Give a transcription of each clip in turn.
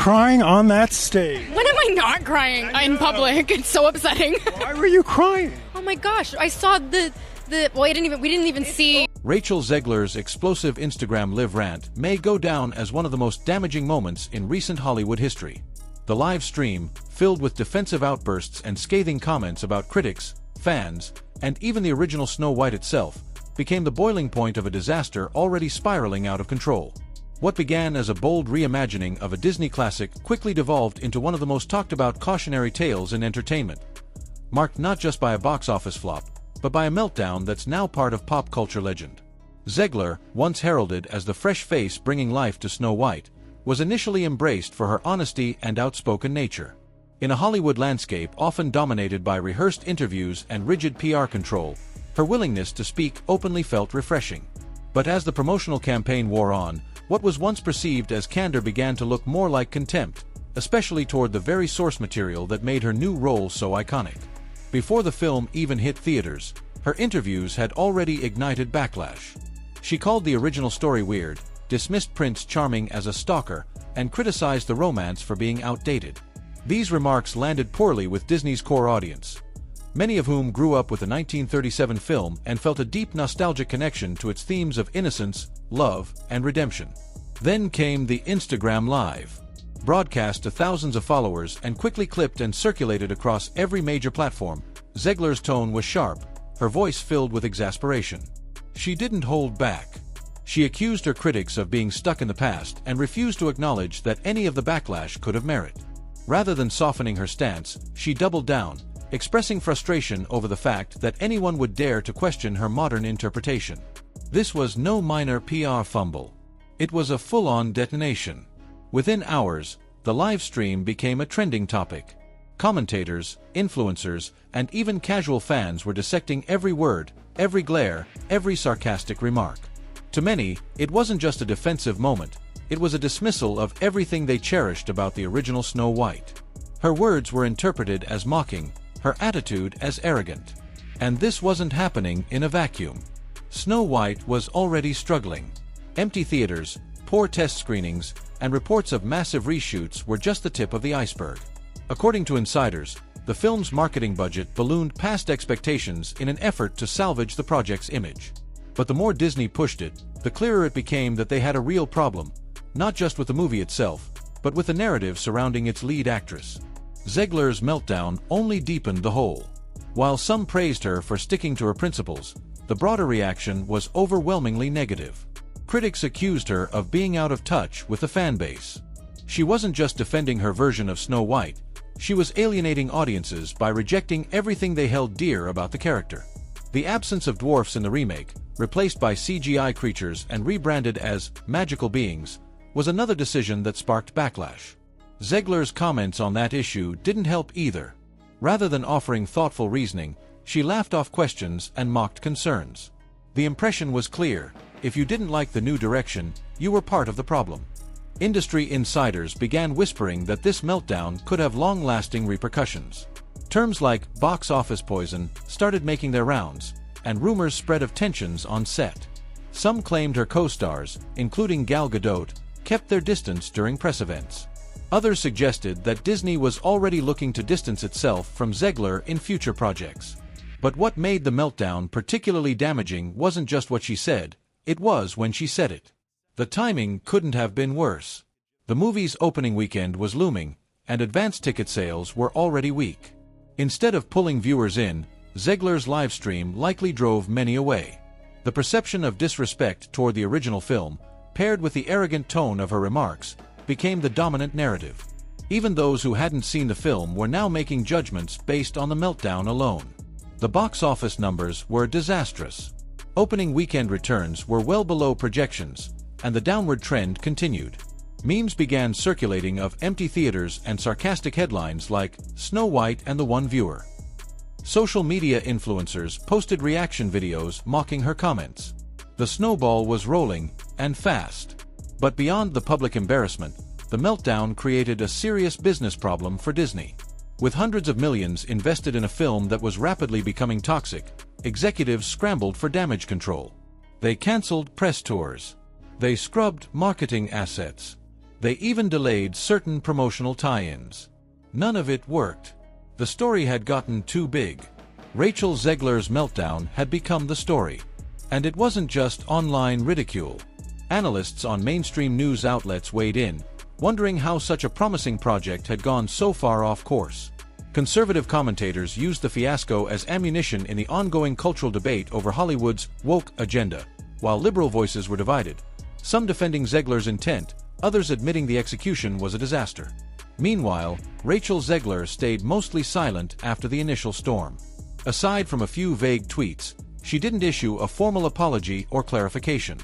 Crying on that stage. When am I not crying in public? It's so upsetting. Why were you crying? Oh my gosh, I saw well, we didn't even see. Rachel Zegler's explosive Instagram live rant may go down as one of the most damaging moments in recent Hollywood history. The live stream, filled with defensive outbursts and scathing comments about critics, fans, and even the original Snow White itself, became the boiling point of a disaster already spiraling out of control. What began as a bold reimagining of a Disney classic quickly devolved into one of the most talked-about cautionary tales in entertainment, marked not just by a box office flop, but by a meltdown that's now part of pop culture legend. Zegler, once heralded as the fresh face bringing life to Snow White, was initially embraced for her honesty and outspoken nature. In a Hollywood landscape often dominated by rehearsed interviews and rigid PR control, her willingness to speak openly felt refreshing. But as the promotional campaign wore on, what was once perceived as candor began to look more like contempt, especially toward the very source material that made her new role so iconic. Before the film even hit theaters, her interviews had already ignited backlash. She called the original story weird, dismissed Prince Charming as a stalker, and criticized the romance for being outdated. These remarks landed poorly with Disney's core audience, many of whom grew up with the 1937 film and felt a deep nostalgic connection to its themes of innocence, love, and redemption. Then came the Instagram Live, broadcast to thousands of followers and quickly clipped and circulated across every major platform. Zegler's tone was sharp, her voice filled with exasperation. She didn't hold back. She accused her critics of being stuck in the past and refused to acknowledge that any of the backlash could have merit. Rather than softening her stance, she doubled down, expressing frustration over the fact that anyone would dare to question her modern interpretation. This was no minor PR fumble. It was a full-on detonation. Within hours, the live stream became a trending topic. Commentators, influencers, and even casual fans were dissecting every word, every glare, every sarcastic remark. To many, it wasn't just a defensive moment, it was a dismissal of everything they cherished about the original Snow White. Her words were interpreted as mocking, her attitude as arrogant. And this wasn't happening in a vacuum. Snow White was already struggling. Empty theaters, poor test screenings, and reports of massive reshoots were just the tip of the iceberg. According to insiders, the film's marketing budget ballooned past expectations in an effort to salvage the project's image. But the more Disney pushed it, the clearer it became that they had a real problem, not just with the movie itself, but with the narrative surrounding its lead actress. Zegler's meltdown only deepened the hole. While some praised her for sticking to her principles, the broader reaction was overwhelmingly negative. Critics accused her of being out of touch with the fanbase. She wasn't just defending her version of Snow White, she was alienating audiences by rejecting everything they held dear about the character. The absence of dwarfs in the remake, replaced by CGI creatures and rebranded as magical beings, was another decision that sparked backlash. Zegler's comments on that issue didn't help either. Rather than offering thoughtful reasoning, she laughed off questions and mocked concerns. The impression was clear: if you didn't like the new direction, you were part of the problem. Industry insiders began whispering that this meltdown could have long-lasting repercussions. Terms like box office poison started making their rounds, and rumors spread of tensions on set. Some claimed her co-stars, including Gal Gadot, kept their distance during press events. Others suggested that Disney was already looking to distance itself from Zegler in future projects. But what made the meltdown particularly damaging wasn't just what she said, it was when she said it. The timing couldn't have been worse. The movie's opening weekend was looming, and advance ticket sales were already weak. Instead of pulling viewers in, Zegler's livestream likely drove many away. The perception of disrespect toward the original film, paired with the arrogant tone of her remarks, became the dominant narrative. Even those who hadn't seen the film were now making judgments based on the meltdown alone. The box office numbers were disastrous. Opening weekend returns were well below projections, and the downward trend continued. Memes began circulating of empty theaters and sarcastic headlines like "Snow White and the One Viewer." Social media influencers posted reaction videos mocking her comments. The snowball was rolling, and fast. But beyond the public embarrassment, the meltdown created a serious business problem for Disney. With hundreds of millions invested in a film that was rapidly becoming toxic, executives scrambled for damage control. They canceled press tours. They scrubbed marketing assets. They even delayed certain promotional tie-ins. None of it worked. The story had gotten too big. Rachel Zegler's meltdown had become the story. And it wasn't just online ridicule. Analysts on mainstream news outlets weighed in, wondering how such a promising project had gone so far off course. Conservative commentators used the fiasco as ammunition in the ongoing cultural debate over Hollywood's woke agenda, while liberal voices were divided, some defending Zegler's intent, others admitting the execution was a disaster. Meanwhile, Rachel Zegler stayed mostly silent after the initial storm. Aside from a few vague tweets, she didn't issue a formal apology or clarification.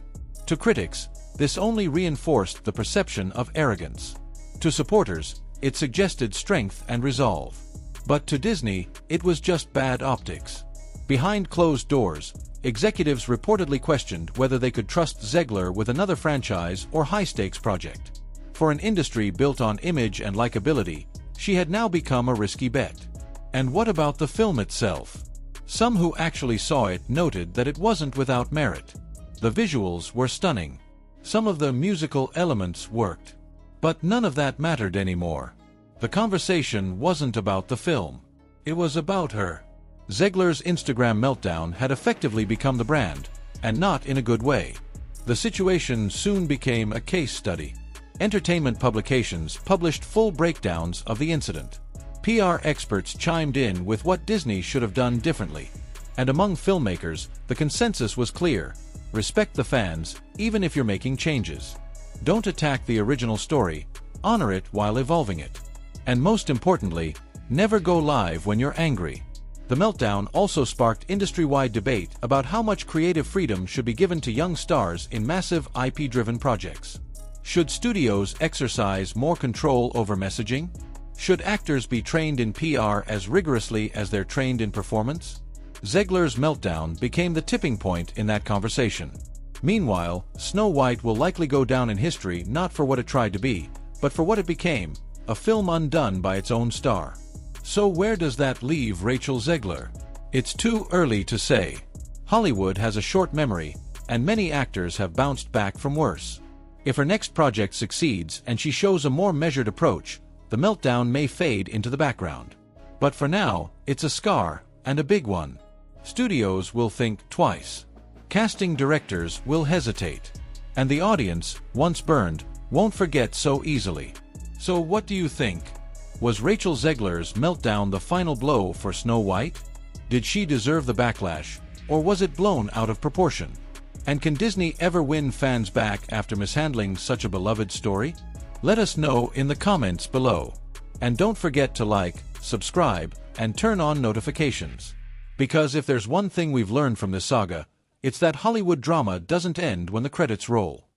To critics, this only reinforced the perception of arrogance. To supporters, it suggested strength and resolve. But to Disney, it was just bad optics. Behind closed doors, executives reportedly questioned whether they could trust Zegler with another franchise or high-stakes project. For an industry built on image and likability, she had now become a risky bet. And what about the film itself? Some who actually saw it noted that it wasn't without merit. The visuals were stunning. Some of the musical elements worked. But none of that mattered anymore. The conversation wasn't about the film. It was about her. Zegler's Instagram meltdown had effectively become the brand, and not in a good way. The situation soon became a case study. Entertainment publications published full breakdowns of the incident. PR experts chimed in with what Disney should have done differently. And among filmmakers, the consensus was clear. Respect the fans, even if you're making changes. Don't attack the original story, honor it while evolving it. And most importantly, never go live when you're angry. The meltdown also sparked industry-wide debate about how much creative freedom should be given to young stars in massive IP-driven projects. Should studios exercise more control over messaging? Should actors be trained in PR as rigorously as they're trained in performance? Zegler's meltdown became the tipping point in that conversation. Meanwhile, Snow White will likely go down in history not for what it tried to be, but for what it became, a film undone by its own star. So where does that leave Rachel Zegler? It's too early to say. Hollywood has a short memory, and many actors have bounced back from worse. If her next project succeeds and she shows a more measured approach, the meltdown may fade into the background. But for now, it's a scar, and a big one. Studios will think twice. Casting directors will hesitate. And the audience, once burned, won't forget so easily. So what do you think? Was Rachel Zegler's meltdown the final blow for Snow White? Did she deserve the backlash, or was it blown out of proportion? And can Disney ever win fans back after mishandling such a beloved story? Let us know in the comments below. And don't forget to like, subscribe, and turn on notifications. Because if there's one thing we've learned from this saga, it's that Hollywood drama doesn't end when the credits roll.